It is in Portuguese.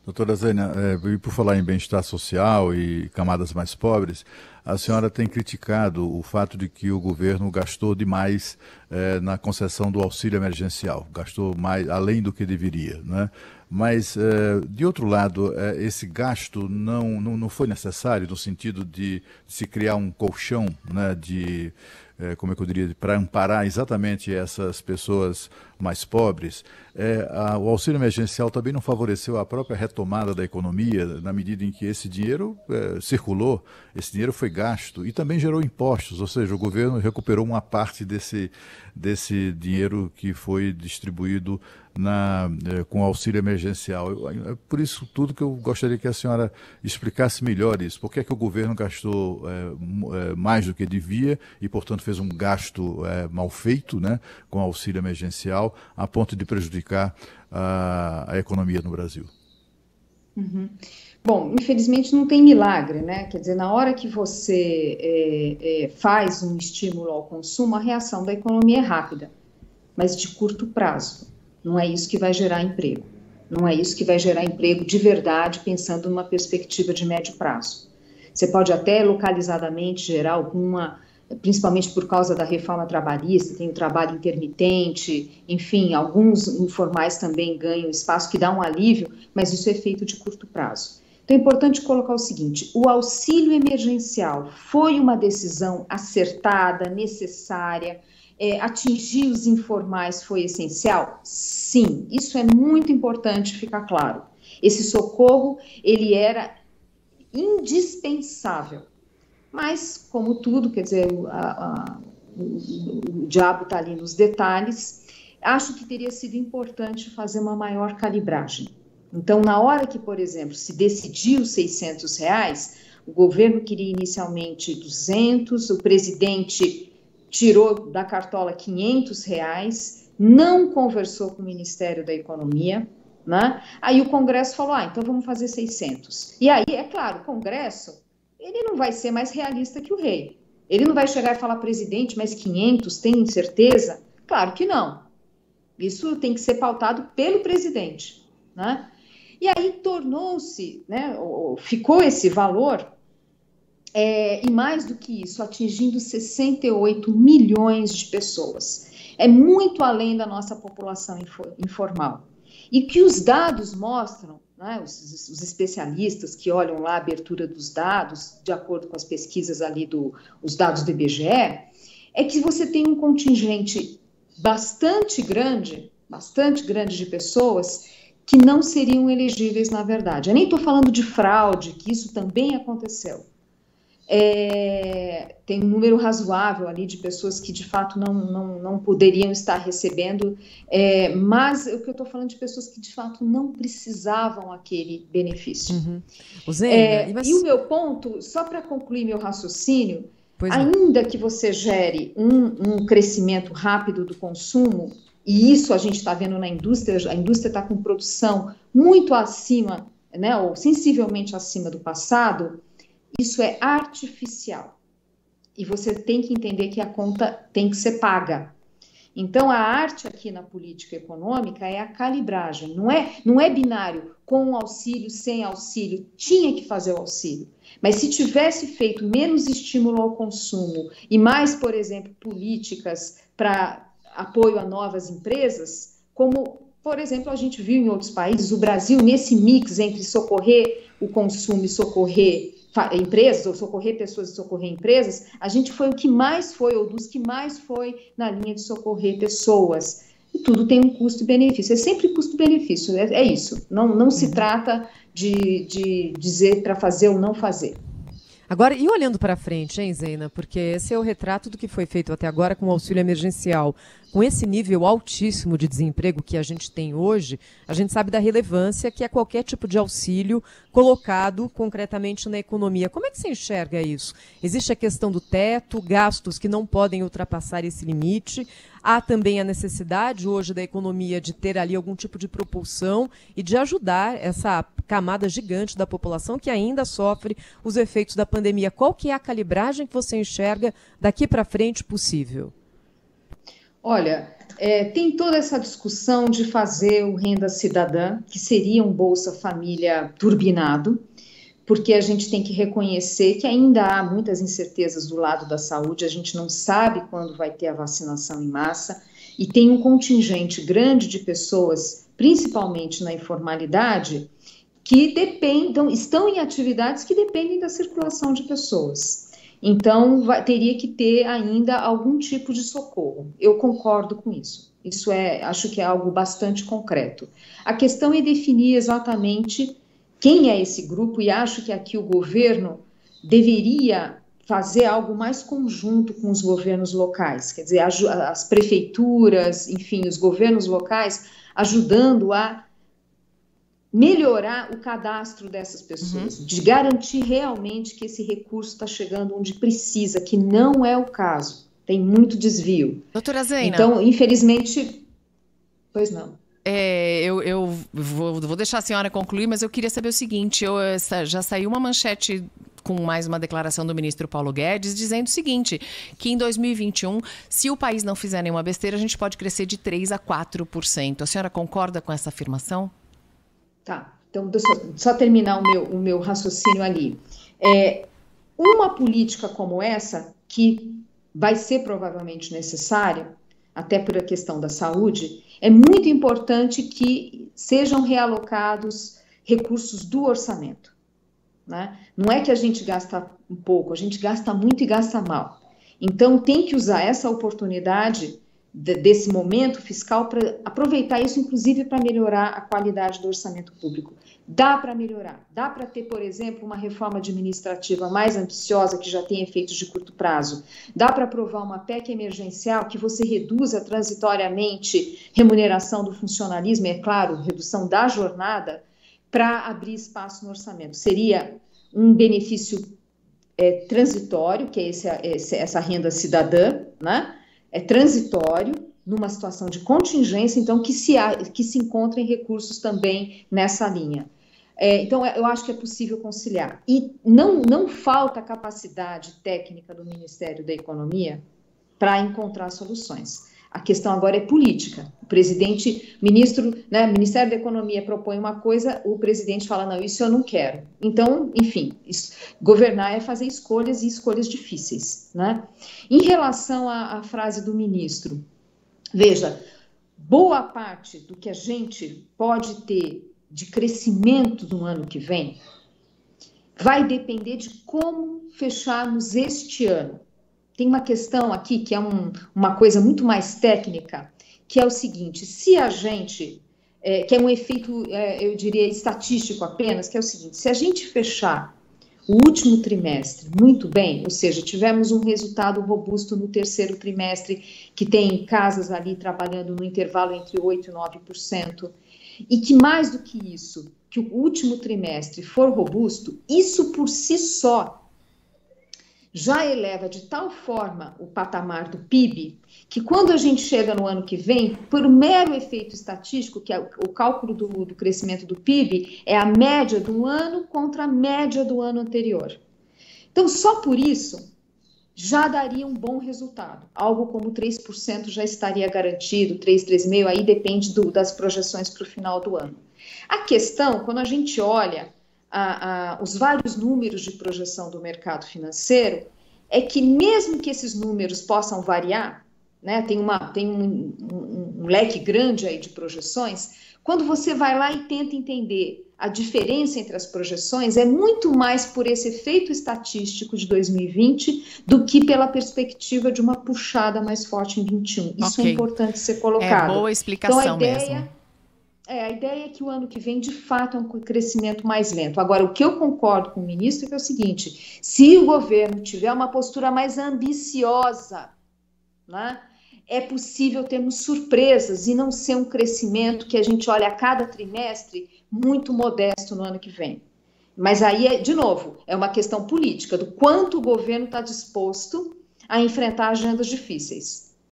Doutora Zênia, e por falar em bem-estar social e camadas mais pobres, a senhora tem criticado o fato de que o governo gastou demais na concessão do auxílio emergencial, gastou mais além do que deveria, né? Mas, de outro lado, esse gasto não foi necessário no sentido de se criar um colchão, né, como é que eu diria, para amparar exatamente essas pessoas mais pobres. O auxílio emergencial também não favoreceu a própria retomada da economia, na medida em que esse dinheiro circulou, esse dinheiro foi gasto e também gerou impostos, ou seja, o governo recuperou uma parte desse dinheiro que foi distribuído com o auxílio emergencial. É por isso tudo que eu gostaria que a senhora explicasse melhor isso. Por que é que o governo gastou mais do que devia e, portanto, fez um gasto mal feito, né, com o auxílio emergencial, a ponto de prejudicar a economia no Brasil? Uhum. Bom, infelizmente não tem milagre, né? Quer dizer, na hora que você faz um estímulo ao consumo, a reação da economia é rápida, mas de curto prazo. Não é isso que vai gerar emprego. Não é isso que vai gerar emprego de verdade, pensando numa perspectiva de médio prazo. Você pode até localizadamente gerar alguma, principalmente por causa da reforma trabalhista, tem o trabalho intermitente, enfim, alguns informais também ganham espaço que dá um alívio, mas isso é feito de curto prazo. Então é importante colocar o seguinte: o auxílio emergencial foi uma decisão acertada, necessária. Atingir os informais foi essencial? Sim, isso é muito importante ficar claro. Esse socorro, ele era indispensável. Mas, como tudo, quer dizer, o diabo está ali nos detalhes, acho que teria sido importante fazer uma maior calibragem. Então, na hora que, por exemplo, se decidiu os R$600, o governo queria inicialmente 200, o presidente tirou da cartola R$500, não conversou com o Ministério da Economia, né? Aí o Congresso falou, então vamos fazer 600. E aí, é claro, o Congresso, ele não vai ser mais realista que o rei. Ele não vai chegar e falar, presidente, mas 500, tem certeza? Claro que não. Isso tem que ser pautado pelo presidente, né? E aí tornou-se, né, ficou esse valor, e mais do que isso, atingindo 68 milhões de pessoas. É muito além da nossa população informal. E que os dados mostram, né, os especialistas que olham lá a abertura dos dados, de acordo com as pesquisas ali, os dados do IBGE, é que você tem um contingente bastante grande de pessoas que não seriam elegíveis, na verdade. Eu nem estou falando de fraude, que isso também aconteceu. Tem um número razoável ali de pessoas que de fato não poderiam estar recebendo, mas o que eu estou falando de pessoas que de fato não precisavam aquele benefício. Uhum. E o meu ponto, só para concluir meu raciocínio, ainda que você gere um crescimento rápido do consumo, e isso a gente está vendo na indústria, a indústria está com produção muito acima, né, ou sensivelmente acima do passado, isso é artificial. E você tem que entender que a conta tem que ser paga. Então, a arte aqui na política econômica é a calibragem. Não é binário, com auxílio, sem auxílio. Tinha que fazer o auxílio. Mas se tivesse feito menos estímulo ao consumo e mais, por exemplo, políticas para apoio a novas empresas, como, por exemplo, a gente viu em outros países, o Brasil, nesse mix entre socorrer o consumo e socorrer empresas, ou socorrer pessoas e socorrer empresas, a gente foi o que mais foi, ou dos que mais foi na linha de socorrer pessoas. E tudo tem um custo e benefício. É sempre custo-benefício, é isso. Não se trata de dizer para fazer ou não fazer. Agora, e olhando para frente, hein, Zênia? Porque esse é o retrato do que foi feito até agora com o auxílio emergencial. Com esse nível altíssimo de desemprego que a gente tem hoje, a gente sabe da relevância que é qualquer tipo de auxílio colocado concretamente na economia. Como é que você enxerga isso? Existe a questão do teto, gastos que não podem ultrapassar esse limite. Há também a necessidade hoje da economia de ter ali algum tipo de propulsão e de ajudar essa camada gigante da população que ainda sofre os efeitos da pandemia. Qual que é a calibragem que você enxerga daqui para frente possível? Olha, Tem toda essa discussão de fazer o Renda Cidadã, que seria um Bolsa Família turbinado, porque a gente tem que reconhecer que ainda há muitas incertezas do lado da saúde, a gente não sabe quando vai ter a vacinação em massa, e tem um contingente grande de pessoas, principalmente na informalidade, que estão em atividades que dependem da circulação de pessoas. Então, teria que ter ainda algum tipo de socorro. Eu concordo com isso. Isso acho que é algo bastante concreto. A questão é definir exatamente quem é esse grupo, e acho que aqui o governo deveria fazer algo mais conjunto com os governos locais, quer dizer, as prefeituras, enfim, os governos locais, ajudando a melhorar o cadastro dessas pessoas, de garantir realmente que esse recurso está chegando onde precisa, que não é o caso, tem muito desvio. Doutora Zeyna. Então, infelizmente, pois não. Eu vou deixar a senhora concluir, mas eu queria saber o seguinte, já saiu uma manchete com mais uma declaração do ministro Paulo Guedes, dizendo o seguinte, que em 2021, se o país não fizer nenhuma besteira, a gente pode crescer de 3% a 4%. A senhora concorda com essa afirmação? Tá, então só terminar o meu raciocínio ali. Uma política como essa, que vai ser provavelmente necessária, até por a questão da saúde, é muito importante que sejam realocados recursos do orçamento, né? Não é que a gente gasta um pouco, a gente gasta muito e gasta mal. Então, tem que usar essa oportunidade desse momento fiscal para aproveitar isso, inclusive para melhorar a qualidade do orçamento público. Dá para melhorar, dá para ter, por exemplo, uma reforma administrativa mais ambiciosa que já tem efeitos de curto prazo. Dá para aprovar uma PEC emergencial que você reduza transitoriamente remuneração do funcionalismo, é claro, redução da jornada, para abrir espaço no orçamento. Seria um benefício transitório, que é essa renda cidadã, né? É transitório, numa situação de contingência, então que se encontrem recursos também nessa linha. Então, eu acho que é possível conciliar. E não falta capacidade técnica do Ministério da Economia para encontrar soluções. A questão agora é política. O Ministério da Economia propõe uma coisa, o presidente fala, não, isso eu não quero. Então, enfim, governar é fazer escolhas e escolhas difíceis, né? Em relação à frase do ministro, veja, boa parte do que a gente pode ter de crescimento no ano que vem vai depender de como fecharmos este ano. Tem uma questão aqui que é uma coisa muito mais técnica, que é o seguinte, se a gente, que é um efeito, eu diria, estatístico apenas, que é o seguinte, se a gente fechar o último trimestre muito bem, ou seja, tivemos um resultado robusto no terceiro trimestre, que tem casas ali trabalhando no intervalo entre 8% e 9%, e que mais do que isso, que o último trimestre for robusto, isso por si só já eleva de tal forma o patamar do PIB, que quando a gente chega no ano que vem, por mero efeito estatístico, que é o cálculo do crescimento do PIB, é a média do ano contra a média do ano anterior. Então, só por isso, já daria um bom resultado. Algo como 3% já estaria garantido, 3, 3,5%, aí depende das projeções para o final do ano. A questão, quando a gente olha os vários números de projeção do mercado financeiro, é que mesmo que esses números possam variar, né, tem um leque grande aí de projeções, quando você vai lá e tenta entender a diferença entre as projeções, é muito mais por esse efeito estatístico de 2020 do que pela perspectiva de uma puxada mais forte em 21. Isso é importante ser colocado. É boa explicação então, mesmo. A ideia é que o ano que vem, de fato, é um crescimento mais lento. Agora, o que eu concordo com o ministro é que é o seguinte, se o governo tiver uma postura mais ambiciosa, né, é possível termos surpresas e não ser um crescimento que a gente olha a cada trimestre muito modesto no ano que vem. Mas aí, de novo, é uma questão política, do quanto o governo está disposto a enfrentar agendas difíceis.